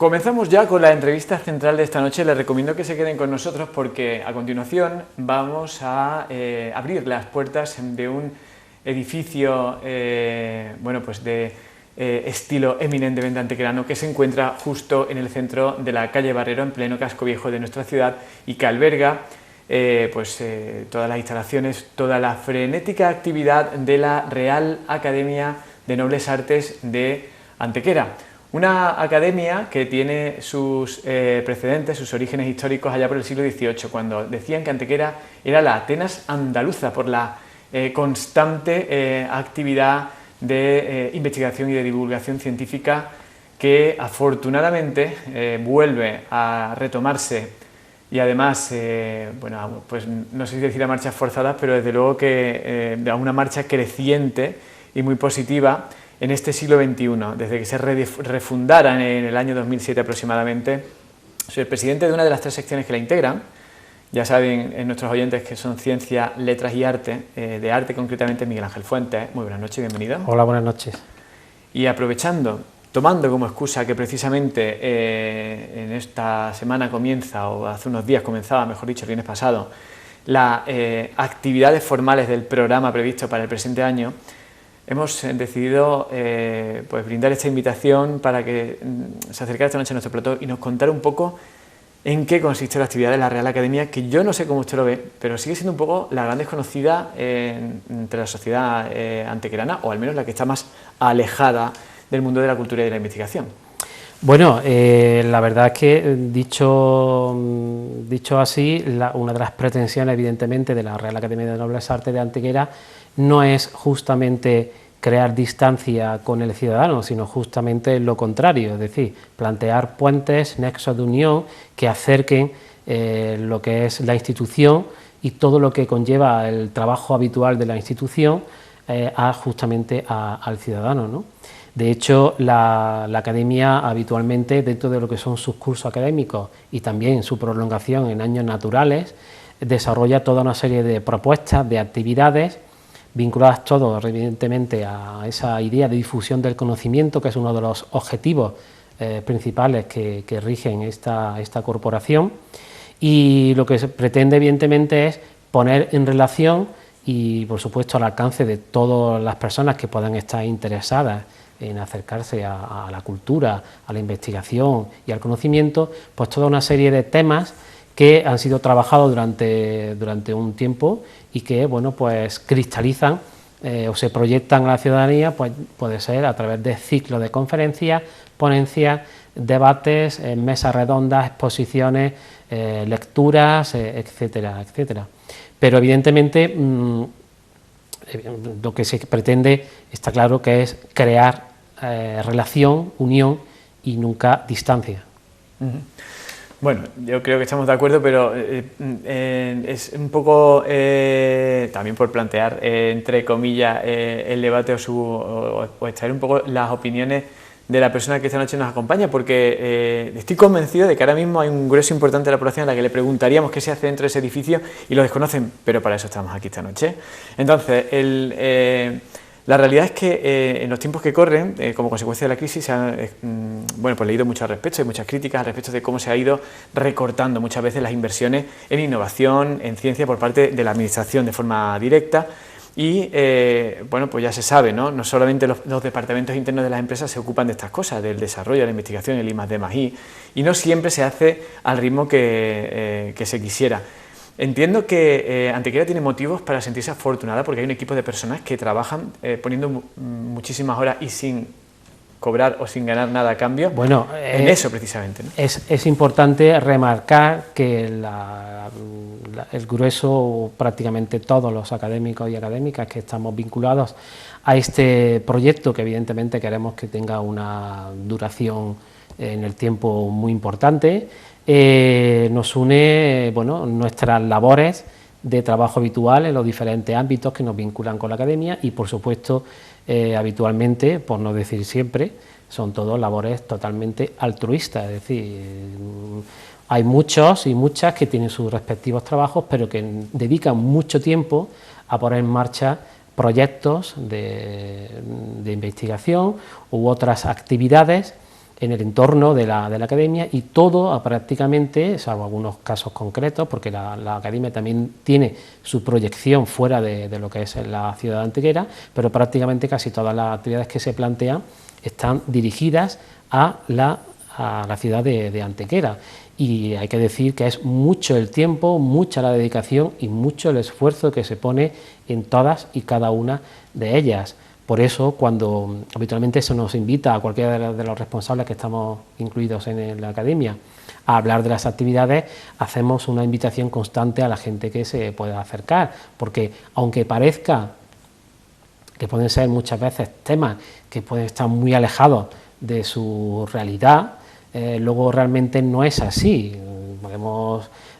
Comenzamos ya con la entrevista central de esta noche. Les recomiendo que se queden con nosotros porque a continuación vamos a abrir las puertas de un edificio pues de estilo eminentemente antequerano que se encuentra justo en el centro de la calle Barrero, en pleno casco viejo de nuestra ciudad, y que alberga todas las instalaciones, toda la frenética actividad de la Real Academia de Nobles Artes de Antequera. Una academia que tiene sus precedentes, sus orígenes históricos allá por el siglo XVIII, cuando decían que Antequera era la Atenas andaluza por la constante actividad de investigación y de divulgación científica que afortunadamente vuelve a retomarse y además, pues no sé si decir a marchas forzadas, pero desde luego que a una marcha creciente y muy positiva en este siglo XXI, desde que se refundara en el año 2007 aproximadamente. Soy el presidente de una de las tres secciones que la integran. Ya saben nuestros oyentes que son Ciencia, Letras y Arte, de Arte concretamente Miguel Ángel Fuentes. Muy buenas noches, bienvenido. Hola, buenas noches. Y tomando como excusa que precisamente en esta semana comienza, o hace unos días comenzaba, mejor dicho, el viernes pasado, las actividades formales del programa previsto para el presente año, hemos decidido brindar esta invitación para que se acercara esta noche a nuestro plató y nos contara un poco en qué consiste la actividad de la Real Academia, que yo no sé cómo usted lo ve, pero sigue siendo un poco la gran desconocida entre la sociedad antequerana, o al menos la que está más alejada del mundo de la cultura y de la investigación. Bueno, la verdad es que dicho así, una de las pretensiones evidentemente de la Real Academia de Nobles Artes de Antequera no es justamente crear distancia con el ciudadano, sino justamente lo contrario, es decir, plantear puentes, nexos de unión que acerquen lo que es la institución y todo lo que conlleva el trabajo habitual de la institución justamente al ciudadano, ¿no? De hecho, la Academia habitualmente, dentro de lo que son sus cursos académicos y también su prolongación en años naturales, desarrolla toda una serie de propuestas, de actividades, vinculadas todos evidentemente a esa idea de difusión del conocimiento, que es uno de los objetivos principales que rigen esta corporación, y lo que se pretende evidentemente es poner en relación y por supuesto al alcance de todas las personas que puedan estar interesadas en acercarse a la cultura, a la investigación y al conocimiento, pues toda una serie de temas que han sido trabajados durante un tiempo y que, bueno, pues cristalizan o se proyectan a la ciudadanía, pues puede ser a través de ciclos de conferencias, ponencias, debates, mesas redondas, exposiciones, lecturas, etcétera, etcétera. Pero evidentemente lo que se pretende está claro que es crear relación, unión y nunca distancia. Bueno, yo creo que estamos de acuerdo, pero es un poco también por plantear, entre comillas, el debate o extraer un poco las opiniones de la persona que esta noche nos acompaña, porque estoy convencido de que ahora mismo hay un grueso importante de la población a la que le preguntaríamos qué se hace dentro de ese edificio y lo desconocen, pero para eso estamos aquí esta noche. Entonces, la realidad es que en los tiempos que corren, como consecuencia de la crisis, se han leído mucho al respecto, hay muchas críticas al respecto de cómo se ha ido recortando muchas veces las inversiones en innovación, en ciencia por parte de la administración de forma directa. Y pues ya se sabe, no solamente los departamentos internos de las empresas se ocupan de estas cosas, del desarrollo, de la investigación, el I+D+I, y no siempre se hace al ritmo que se quisiera. Entiendo que Antequera tiene motivos para sentirse afortunada porque hay un equipo de personas que trabajan poniendo muchísimas horas y sin cobrar o sin ganar nada a cambio, bueno, en eso precisamente, ¿no? Es importante remarcar que el grueso, prácticamente todos los académicos y académicas que estamos vinculados a este proyecto, que evidentemente queremos que tenga una duración en el tiempo muy importante, nos une nuestras labores de trabajo habitual en los diferentes ámbitos que nos vinculan con la academia y, por supuesto, habitualmente, por no decir siempre, son todos labores totalmente altruistas, es decir, hay muchos y muchas que tienen sus respectivos trabajos, pero que dedican mucho tiempo a poner en marcha proyectos de investigación u otras actividades en el entorno de la academia, y todo prácticamente, salvo algunos casos concretos, porque la academia también tiene su proyección fuera de lo que es la ciudad de Antequera, pero prácticamente casi todas las actividades que se plantean están dirigidas a la ciudad de Antequera. Y hay que decir que es mucho el tiempo, mucha la dedicación y mucho el esfuerzo que se pone en todas y cada una de ellas. Por eso, cuando habitualmente se nos invita a cualquiera de los responsables que estamos incluidos en la academia a hablar de las actividades, hacemos una invitación constante a la gente que se pueda acercar, porque aunque parezca que pueden ser muchas veces temas que pueden estar muy alejados de su realidad, luego realmente no es así.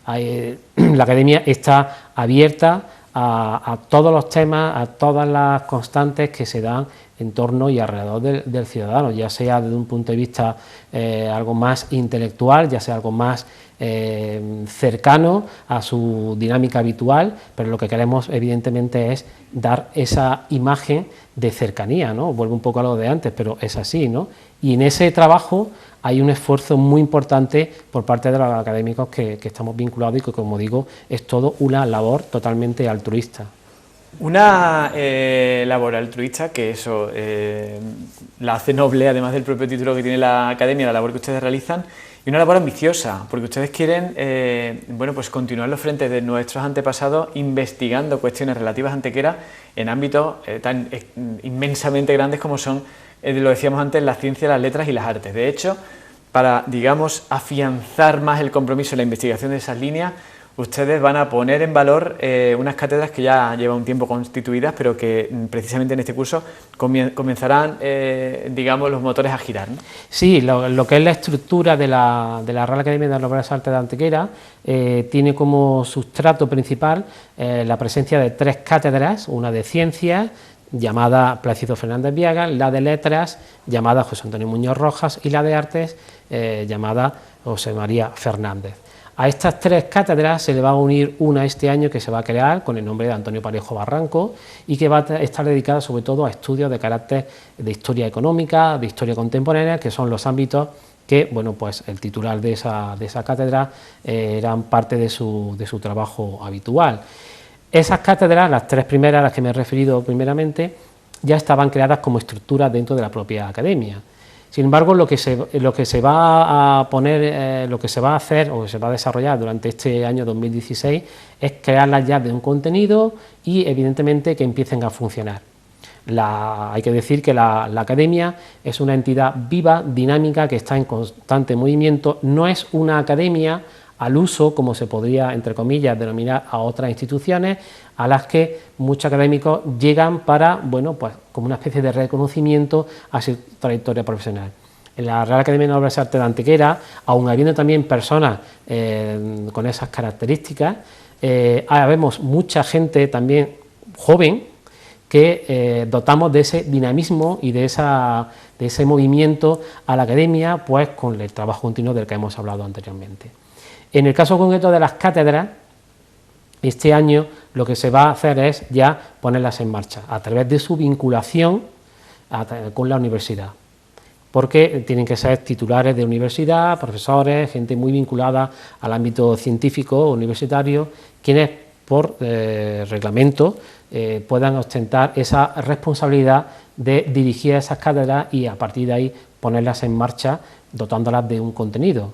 La academia está abierta a todos los temas, a todas las constantes que se dan en torno y alrededor del ciudadano, ya sea desde un punto de vista algo más intelectual, ya sea algo más cercano a su dinámica habitual, pero lo que queremos evidentemente es dar esa imagen de cercanía, ¿no? Vuelvo un poco a lo de antes, pero es así, ¿no? Y en ese trabajo hay un esfuerzo muy importante por parte de los académicos que estamos vinculados y que, como digo, es todo una labor totalmente altruista. Una labor altruista que eso la hace noble, además del propio título que tiene la academia, la labor que ustedes realizan, y una labor ambiciosa, porque ustedes quieren bueno, pues continuar los frentes de nuestros antepasados investigando cuestiones relativas a Antequera en ámbitos tan inmensamente grandes como son, lo decíamos antes, la ciencia, las letras y las artes. De hecho, para, digamos, afianzar más el compromiso en la investigación de esas líneas, ustedes van a poner en valor unas cátedras que ya llevan un tiempo constituidas, pero que precisamente en este curso comenzarán, digamos, los motores a girar, ¿no? Sí, lo que es la estructura de la Real Academia de las Bellas Artes de Antequera tiene como sustrato principal la presencia de 3 cátedras, una de ciencias, llamada Plácido Fernández Viaga, la de letras, llamada José Antonio Muñoz Rojas, y la de artes, llamada José María Fernández. A estas 3 cátedras se le va a unir una este año que se va a crear con el nombre de Antonio Parejo Barranco y que va a estar dedicada sobre todo a estudios de carácter de historia económica, de historia contemporánea, que son los ámbitos que, bueno, pues el titular de esa cátedra eran parte de su trabajo habitual. Esas cátedras, las 3 primeras a las que me he referido primeramente, ya estaban creadas como estructuras dentro de la propia academia. Sin embargo, lo que se va a poner, lo que se va a hacer o se va a desarrollar durante este año 2016 es crearlas ya de un contenido y, evidentemente, que empiecen a funcionar. Hay que decir que la academia es una entidad viva, dinámica, que está en constante movimiento. No es una academia al uso, como se podría, entre comillas, denominar a otras instituciones, a las que muchos académicos llegan para, bueno, pues como una especie de reconocimiento a su trayectoria profesional. En la Real Academia de Bellas Artes de Antequera, aun habiendo también personas con esas características, vemos mucha gente también joven que dotamos de ese dinamismo y de ese movimiento a la academia, pues con el trabajo continuo del que hemos hablado anteriormente. En el caso concreto de las cátedras, este año lo que se va a hacer es ya ponerlas en marcha a través de su vinculación con la universidad, porque tienen que ser titulares de universidad, profesores, gente muy vinculada al ámbito científico universitario, quienes por reglamento puedan ostentar esa responsabilidad de dirigir esas cátedras y a partir de ahí ponerlas en marcha dotándolas de un contenido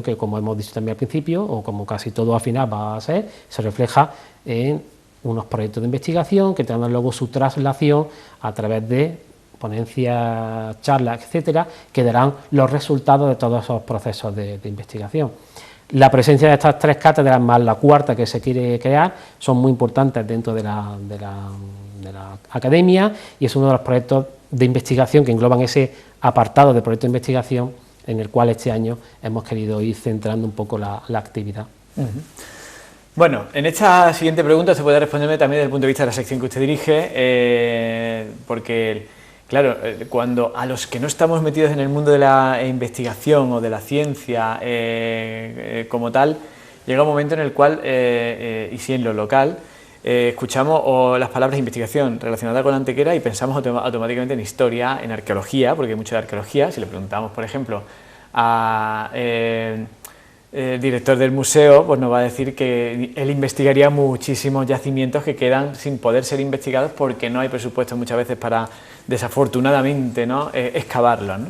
que, como hemos dicho también al principio, o como casi todo al final va a ser, se refleja en unos proyectos de investigación que tendrán luego su traslación a través de ponencias, charlas, etcétera, que darán los resultados de todos esos procesos de investigación. La presencia de estas 3 cátedras más la 4ª que se quiere crear son muy importantes dentro de la academia y es uno de los proyectos de investigación que engloban ese apartado de proyectos de investigación en el cual este año hemos querido ir centrando un poco la actividad. Bueno, en esta siguiente pregunta se puede responderme también desde el punto de vista de la sección que usted dirige, porque, claro, cuando a los que no estamos metidos en el mundo de la investigación o de la ciencia como tal, llega un momento en el cual, y si en lo local, escuchamos o las palabras investigación relacionada con Antequera y pensamos automáticamente en historia, en arqueología, porque hay mucho de arqueología. Si le preguntamos, por ejemplo, a director del museo, pues nos va a decir que él investigaría muchísimos yacimientos que quedan sin poder ser investigados porque no hay presupuesto muchas veces para, desafortunadamente, ¿no?, excavarlos, ¿no?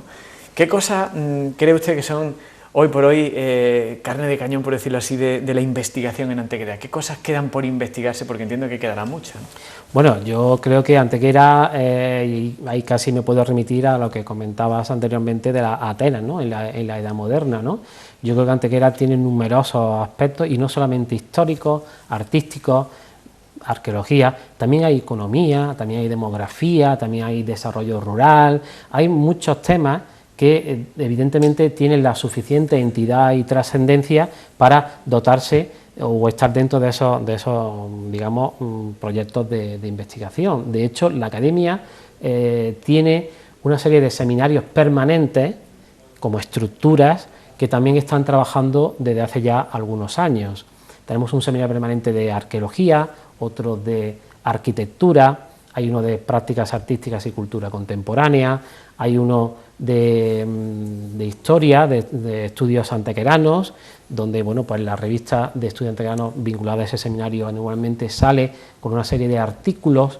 ¿Qué cosas cree usted que son hoy por hoy carne de cañón, por decirlo así, de la investigación en Antequera? ¿Qué cosas quedan por investigarse? Porque entiendo que quedará mucho, ¿no? Bueno, yo creo que Antequera, y ahí casi me puedo remitir a lo que comentabas anteriormente de la Atenas, ¿no?, en la Edad Moderna, ¿no? Yo creo que Antequera tiene numerosos aspectos, y no solamente históricos, artísticos, arqueología, también hay economía, también hay demografía, también hay desarrollo rural, hay muchos temas que evidentemente tienen la suficiente entidad y trascendencia para dotarse o estar dentro de esos digamos, proyectos de investigación. De hecho, la Academia tiene una serie de seminarios permanentes como estructuras que también están trabajando desde hace ya algunos años. Tenemos un seminario permanente de arqueología, otro de arquitectura, hay uno de prácticas artísticas y cultura contemporánea, hay uno de historia, de estudios antequeranos, donde bueno, pues la revista de estudios antequeranos vinculada a ese seminario anualmente sale con una serie de artículos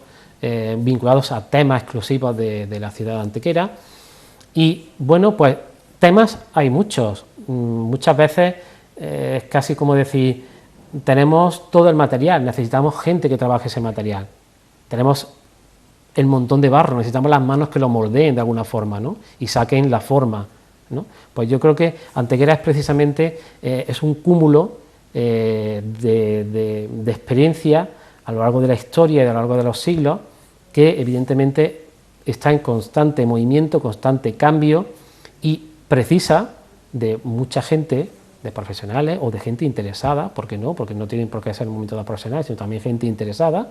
vinculados a temas exclusivos de la ciudad de Antequera. Y bueno, pues temas hay muchos. Muchas veces es casi como decir, tenemos todo el material, necesitamos gente que trabaje ese material. Tenemos el montón de barro, necesitamos las manos que lo moldeen de alguna forma, ¿no?, y saquen la forma, ¿no? Pues yo creo que Antequera es precisamente es un cúmulo de experiencia a lo largo de la historia y a lo largo de los siglos, que evidentemente está en constante movimiento, constante cambio, y precisa de mucha gente, de profesionales o de gente interesada, ¿por qué no? Porque no tienen por qué ser en un momento de profesionales, sino también gente interesada,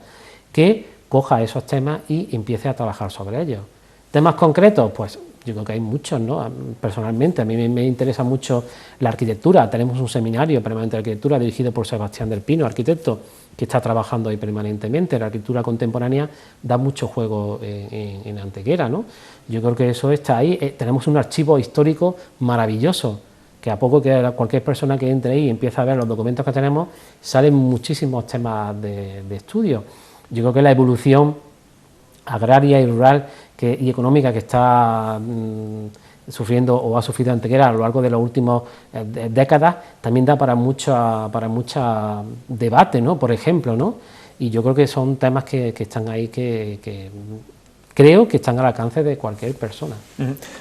que coja esos temas y empiece a trabajar sobre ellos. ¿Temas concretos? Pues yo creo que hay muchos, ¿no? Personalmente, a mí me interesa mucho la arquitectura. Tenemos un seminario permanente de arquitectura dirigido por Sebastián del Pino, arquitecto, que está trabajando ahí permanentemente. La arquitectura contemporánea da mucho juego en Antequera, ¿no? Yo creo que eso está ahí. Tenemos un archivo histórico maravilloso, que a poco que cualquier persona que entre ahí y empiece a ver los documentos que tenemos, salen muchísimos temas de estudio. Yo creo que la evolución agraria y rural y económica que está sufriendo o ha sufrido Antequera a lo largo de las últimas décadas también da para mucha debate, ¿no?, por ejemplo, ¿no? Y yo creo que son temas que están ahí que creo que están al alcance de cualquier persona.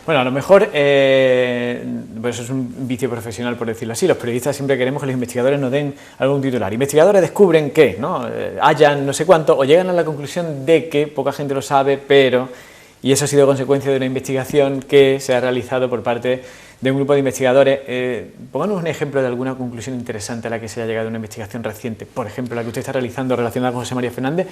Bueno, a lo mejor, pues eso es un vicio profesional, por decirlo así. Los periodistas siempre queremos que los investigadores nos den algún titular. Investigadores descubren que, ¿no?, hallan no sé cuánto, o llegan a la conclusión de que poca gente lo sabe, pero... Y eso ha sido consecuencia de una investigación que se ha realizado por parte de un grupo de investigadores. Pónganos un ejemplo de alguna conclusión interesante a la que se haya llegado una investigación reciente. Por ejemplo, la que usted está realizando relacionada con José María Fernández,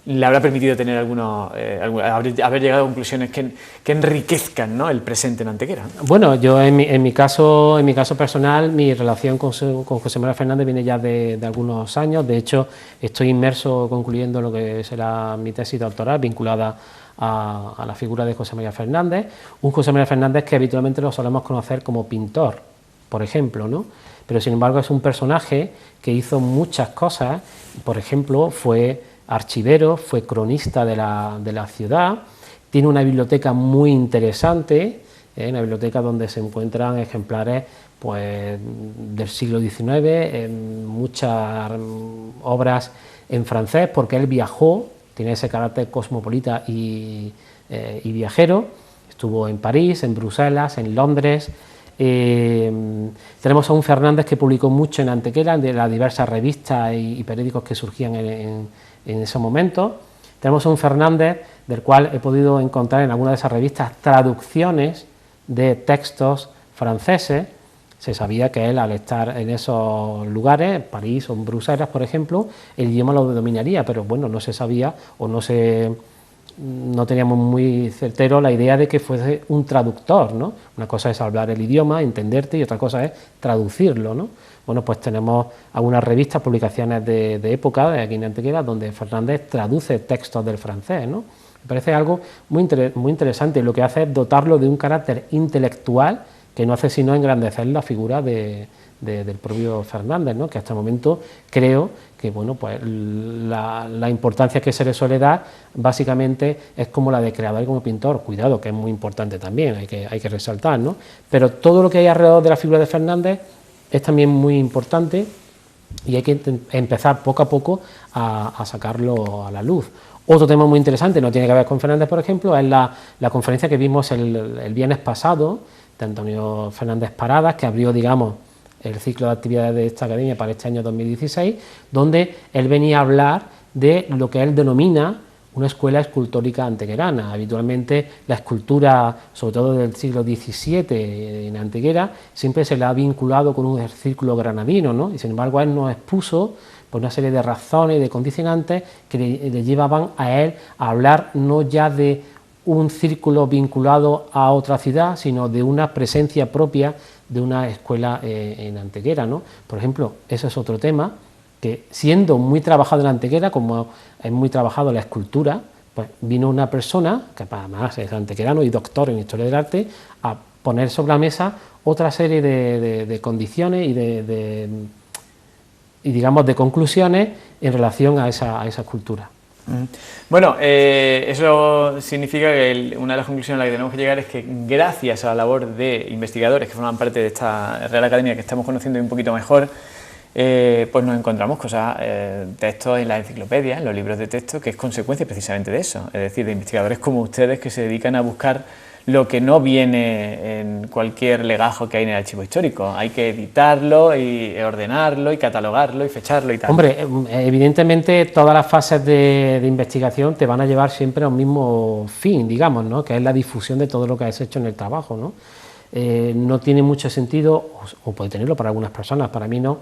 le habrá permitido tener haber llegado a conclusiones que enriquezcan, ¿no?, el presente en Antequera. Bueno, yo en mi caso personal, mi relación con José María Fernández viene ya de algunos años. De hecho, estoy inmerso concluyendo lo que será mi tesis doctoral vinculada a la figura de José María Fernández, un José María Fernández que habitualmente lo solemos conocer como pintor, por ejemplo, ¿no? Pero sin embargo es un personaje que hizo muchas cosas. Por ejemplo, fue archivero, fue cronista de la ciudad, tiene una biblioteca muy interesante, una biblioteca donde se encuentran ejemplares pues, del siglo XIX, muchas obras en francés, porque él viajó, tiene ese carácter cosmopolita y viajero. Estuvo en París, en Bruselas, en Londres. Tenemos a un Fernández que publicó mucho en Antequera, de las diversas revistas y periódicos que surgían en ese momento. Tenemos a un Fernández del cual he podido encontrar en alguna de esas revistas traducciones de textos franceses. Se sabía que él, al estar en esos lugares, París o en Bruselas, por ejemplo, el idioma lo dominaría, pero bueno, no se sabía o no se no teníamos muy certero la idea de que fuese un traductor, ¿no? Una cosa es hablar el idioma, entenderte, y otra cosa es traducirlo, ¿no? Bueno, pues tenemos algunas revistas, publicaciones de época, de aquí en Antequera, donde Fernández traduce textos del francés, ¿no? Me parece algo muy interesante, y lo que hace es dotarlo de un carácter intelectual que no hace sino engrandecer la figura del propio Fernández, ¿no? Que hasta el momento creo que bueno, pues la importancia que se le suele dar básicamente es como la de creador y como pintor, cuidado, que es muy importante también, hay que resaltar, ¿no? Pero todo lo que hay alrededor de la figura de Fernández es también muy importante y hay que empezar poco a poco a sacarlo a la luz. Otro tema muy interesante, no tiene que ver con Fernández, por ejemplo, es la conferencia que vimos el viernes pasado de Antonio Fernández Paradas, que abrió, digamos, el ciclo de actividades de esta academia para este año 2016, donde él venía a hablar de lo que él denomina una escuela escultórica antequerana. Habitualmente la escultura, sobre todo del siglo XVII en Antequera, siempre se la ha vinculado con un círculo granadino, ¿no? Y sin embargo él nos expuso por una serie de razones y de condicionantes que le llevaban a él a hablar no ya de un círculo vinculado a otra ciudad, sino de una presencia propia de una escuela en Antequera, ¿no? Por ejemplo, ese es otro tema que, siendo muy trabajado en Antequera, como es muy trabajado la escultura, pues vino una persona, que además es antequerano y doctor en Historia del Arte, a poner sobre la mesa otra serie de condiciones y digamos de conclusiones en relación a esa escultura. Bueno, eso significa que una de las conclusiones a las que tenemos que llegar es que gracias a la labor de investigadores que forman parte de esta Real Academia que estamos conociendo un poquito mejor, pues nos encontramos cosas, textos en la enciclopedia, en los libros de texto, que es consecuencia precisamente de eso, es decir, de investigadores como ustedes que se dedican a buscar lo que no viene en cualquier legajo que hay en el archivo histórico. Hay que editarlo y ordenarlo y catalogarlo y fecharlo y tal. Hombre, evidentemente todas las fases de investigación te van a llevar siempre a un mismo fin, digamos, ¿no? Que es la difusión de todo lo que has hecho en el trabajo, ¿no? No tiene mucho sentido, o puede tenerlo para algunas personas, para mí no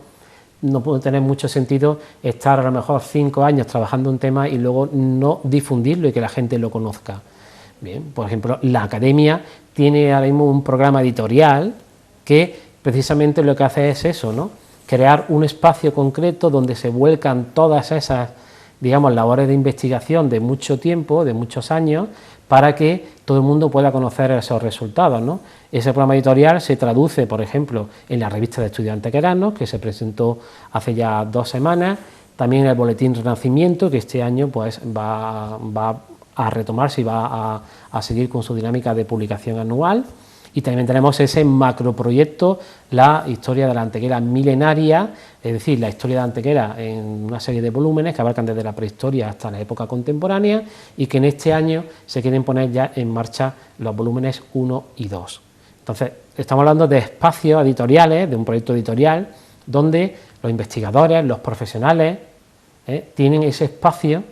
puede tener mucho sentido estar a lo mejor 5 años trabajando un tema y luego no difundirlo y que la gente lo conozca. Bien, por ejemplo, la Academia tiene ahora mismo un programa editorial que precisamente lo que hace es eso, ¿no? Crear un espacio concreto donde se vuelcan todas esas, digamos, labores de investigación de mucho tiempo, de muchos años, para que todo el mundo pueda conocer esos resultados, ¿no? Ese programa editorial se traduce, por ejemplo, en la revista de estudios antequeranos, que se presentó hace ya 2 semanas, también en el boletín Renacimiento, que este año pues va a retomarse y va a seguir con su dinámica de publicación anual, y también tenemos ese macroproyecto, la historia de la Antequera milenaria, es decir, la historia de Antequera en una serie de volúmenes que abarcan desde la prehistoria hasta la época contemporánea y que en este año se quieren poner ya en marcha los volúmenes 1 y 2. Entonces, estamos hablando de espacios editoriales, de un proyecto editorial, donde los investigadores, los profesionales, tienen ese espacio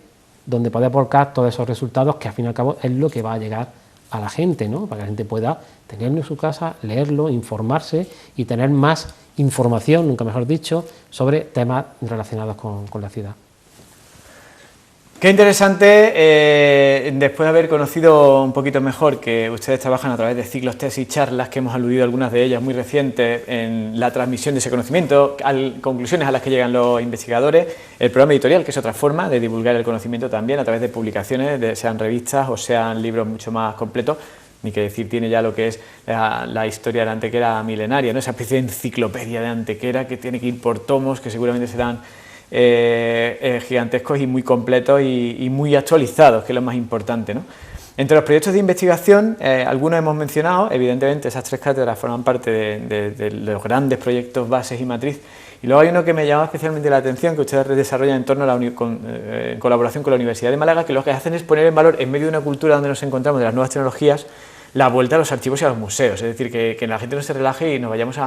donde poder volcar todos esos resultados que al fin y al cabo es lo que va a llegar a la gente, ¿no? Para que la gente pueda tenerlo en su casa, leerlo, informarse y tener más información, nunca mejor dicho, sobre temas relacionados con la ciudad. Qué interesante, después de haber conocido un poquito mejor que ustedes trabajan a través de ciclos, tesis y charlas, que hemos aludido a algunas de ellas muy recientes en la transmisión de ese conocimiento, conclusiones a las que llegan los investigadores, el programa editorial, que es otra forma de divulgar el conocimiento también a través de publicaciones, sean revistas o sean libros mucho más completos, ni que decir tiene ya lo que es la historia de la Antequera milenaria, ¿no? Esa especie de enciclopedia de Antequera que tiene que ir por tomos, que seguramente serán gigantescos y muy completos y muy actualizados, que es lo más importante, ¿no? Entre los proyectos de investigación, algunos hemos mencionado, evidentemente esas 3 cátedras forman parte de los grandes proyectos bases y matriz, y luego hay uno que me llama especialmente la atención, que ustedes desarrollan en torno a en colaboración con la Universidad de Málaga, que lo que hacen es poner en valor, en medio de una cultura donde nos encontramos, de las nuevas tecnologías, la vuelta a los archivos y a los museos, es decir, que la gente no se relaje y nos vayamos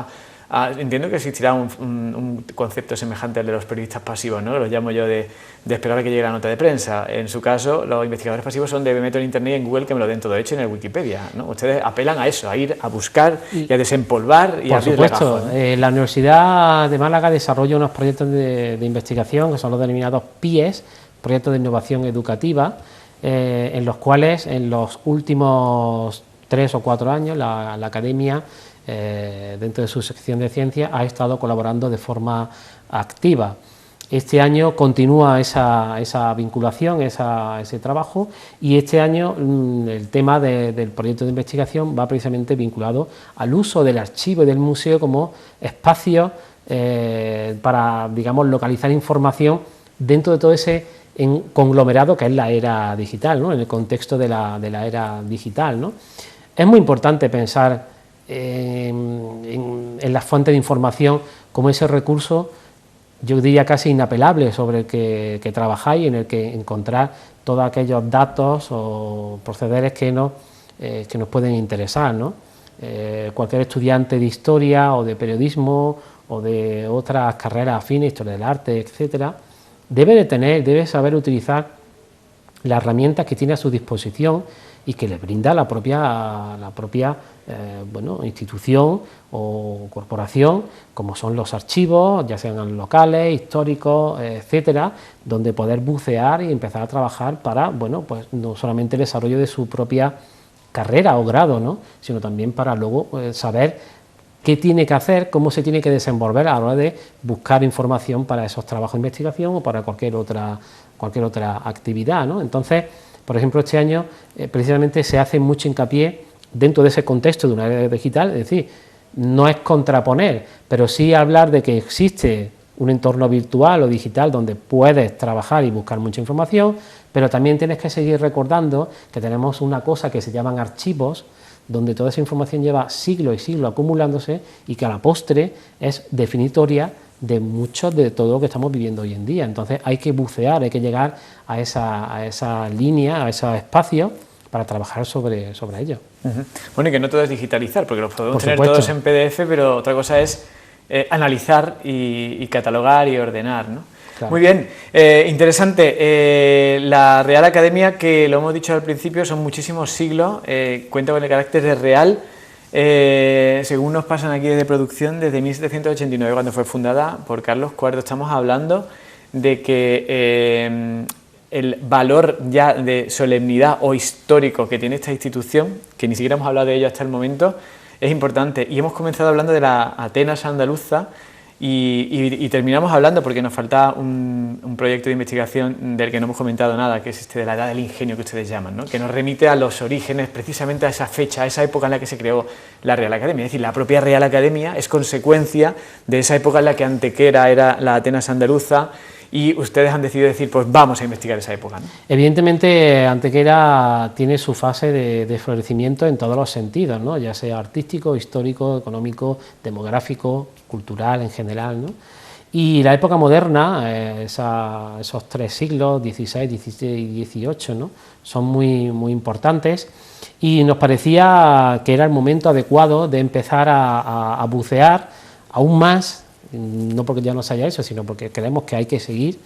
entiendo que existirá un concepto semejante al de los periodistas pasivos, ¿no? Lo llamo yo de esperar a que llegue la nota de prensa. En su caso, los investigadores pasivos son de me meto en internet y en Google que me lo den todo hecho en el Wikipedia, ¿no? Ustedes apelan a eso, a ir a buscar y a desempolvar y a abrir legajos, ¿no? La Universidad de Málaga desarrolla unos proyectos de investigación que son los denominados PIES, proyectos de innovación educativa, en los cuales en los últimos 3 o 4 años la Academia, dentro de su sección de ciencia, ha estado colaborando de forma activa. Este año continúa esa vinculación, ese trabajo, y este año el tema del proyecto de investigación va precisamente vinculado al uso del archivo y del museo como espacio para, digamos, localizar información dentro de todo ese conglomerado que es la era digital, ¿no? En el contexto de la era digital, ¿no? Es muy importante pensar en las fuentes de información como ese recurso, yo diría casi inapelable, sobre el que trabajáis, en el que encontrar todos aquellos datos o procederes que nos pueden interesar, ¿no? Cualquier estudiante de historia o de periodismo o de otras carreras afines, historia del arte, etcétera, debe saber utilizar las herramientas que tiene a su disposición y que le brinda la propia institución o corporación, como son los archivos, ya sean locales, históricos, etcétera, donde poder bucear y empezar a trabajar para, bueno, pues no solamente el desarrollo de su propia carrera o grado, ¿no?, sino también para luego saber qué tiene que hacer, cómo se tiene que desenvolver a la hora de buscar información para esos trabajos de investigación o para cualquier otra actividad, ¿no? Entonces, por ejemplo, este año precisamente se hace mucho hincapié dentro de ese contexto de una era digital, es decir, no es contraponer, pero sí hablar de que existe un entorno virtual o digital donde puedes trabajar y buscar mucha información, pero también tienes que seguir recordando que tenemos una cosa que se llaman archivos, donde toda esa información lleva siglos y siglos acumulándose y que a la postre es definitoria de mucho de todo lo que estamos viviendo hoy en día. Entonces hay que bucear, hay que llegar a esa línea, a esos espacios para trabajar sobre ello. Bueno, y que no todo es digitalizar, porque lo podemos tener todos en PDF, pero otra cosa es analizar y catalogar y ordenar, ¿no? Claro. Muy bien, interesante. La Real Academia, que lo hemos dicho al principio, son muchísimos siglos, cuenta con el carácter de real, según nos pasan aquí desde producción, desde 1789, cuando fue fundada por Carlos IV. Estamos hablando de que el valor ya de solemnidad o histórico que tiene esta institución, que ni siquiera hemos hablado de ello hasta el momento, es importante. Y hemos comenzado hablando de la Atenas andaluza y terminamos hablando, porque nos falta un proyecto de investigación del que no hemos comentado nada, que es este de la Edad del Ingenio que ustedes llaman, ¿no?, que nos remite a los orígenes, precisamente a esa fecha, a esa época en la que se creó la Real Academia. Es decir, la propia Real Academia es consecuencia de esa época en la que Antequera era la Atenas andaluza, y ustedes han decidido decir, pues vamos a investigar esa época, ¿no? Evidentemente, Antequera tiene su fase de florecimiento en todos los sentidos, ¿no?, ya sea artístico, histórico, económico, demográfico, cultural en general, ¿no? Y la época moderna, esos 3 siglos, XVI, XVII y XVIII, ¿no?, son muy, muy importantes, y nos parecía que era el momento adecuado de empezar a bucear aún más, no porque ya no se haya hecho, sino porque creemos que hay que seguir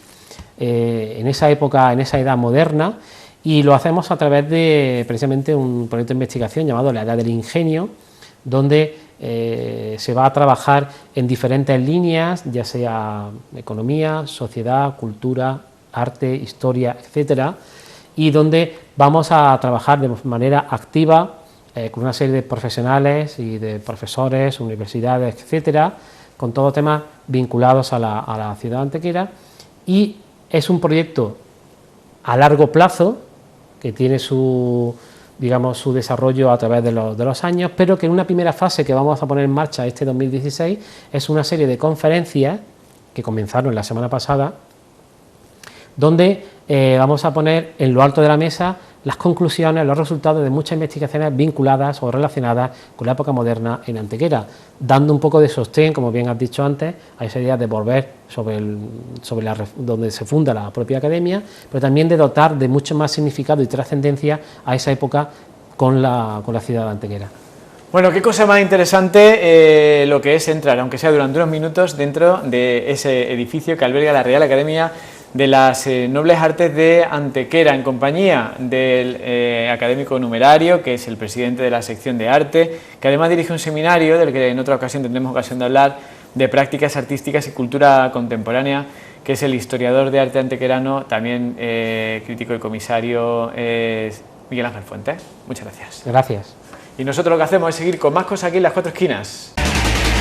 en esa época, en esa edad moderna, y lo hacemos a través de precisamente un proyecto de investigación llamado la Edad del Ingenio, donde se va a trabajar en diferentes líneas, ya sea economía, sociedad, cultura, arte, historia, etcétera, y donde vamos a trabajar de manera activa con una serie de profesionales y de profesores, universidades, etcétera, con todos temas vinculados a la ciudad de Antequera, y es un proyecto a largo plazo que tiene su desarrollo a través de los años, pero que en una primera fase que vamos a poner en marcha este 2016 es una serie de conferencias que comenzaron la semana pasada, donde vamos a poner en lo alto de la mesa las conclusiones, los resultados de muchas investigaciones vinculadas o relacionadas con la época moderna en Antequera, dando un poco de sostén, como bien has dicho antes, a esa idea de volver sobre donde se funda la propia academia, pero también de dotar de mucho más significado y trascendencia a esa época con la ciudad de Antequera. Bueno, qué cosa más interesante lo que es entrar, aunque sea durante unos minutos, dentro de ese edificio que alberga la Real Academia de las Nobles Artes de Antequera, en compañía del académico numerario, que es el presidente de la sección de arte, que además dirige un seminario del que en otra ocasión tendremos ocasión de hablar, de prácticas artísticas y cultura contemporánea, que es el historiador de arte antequerano, también crítico y comisario, Miguel Ángel Fuentes. Muchas gracias. Gracias. Y nosotros lo que hacemos es seguir con más cosas aquí en Las Cuatro Esquinas.